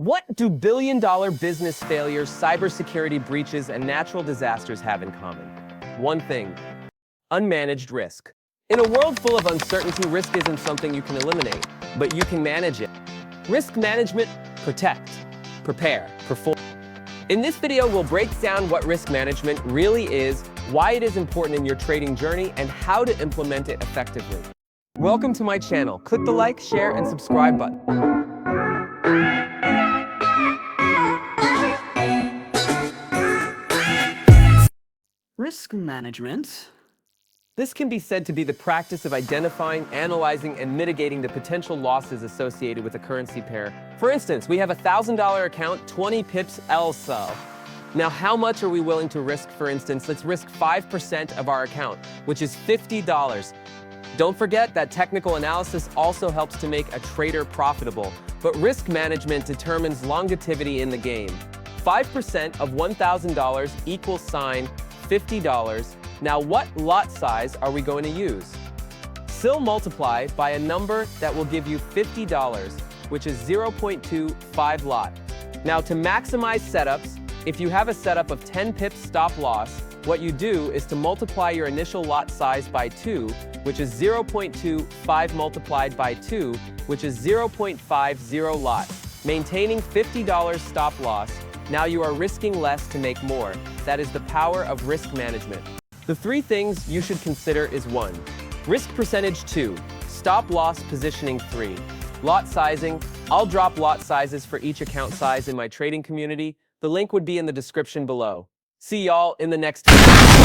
What do billion-dollar business failures, cybersecurity breaches, and natural disasters have in common? One thing: unmanaged risk. In a world full of uncertainty, risk isn't something you can eliminate, but you can manage it. Risk management: protect, prepare, perform. In this video, we'll break down what risk management really is, why it is important in your trading journey, and how to implement it effectively. Welcome to my channel. Click the like, share, and subscribe button. Risk management. This can be said to be the practice of identifying, analyzing, and mitigating the potential losses associated with a currency pair. For instance, we have a $1,000 account, 20 pips LSO. Now, how much are we willing to risk? For instance, let's risk 5% of our account, which is $50. Don't forget that technical analysis also helps to make a trader profitable, but risk management determines longevity in the game. 5% of $1,000 equals $50. Now, what lot size are we going to use? Still multiply by a number that will give you $50, which is 0.25 lot. Now, to maximize setups, if you have a setup of 10 pips stop loss, what you do is to multiply your initial lot size by 2, which is 0.25 multiplied by 2, which is 0.50 lot. Maintaining $50 stop loss, now you are risking less to make more. That is the power of risk management. The three things you should consider is 1. Risk percentage. 2. Stop loss positioning. 3. Lot sizing. I'll drop lot sizes for each account size in my trading community. The link would be in the description below. See y'all in the next video.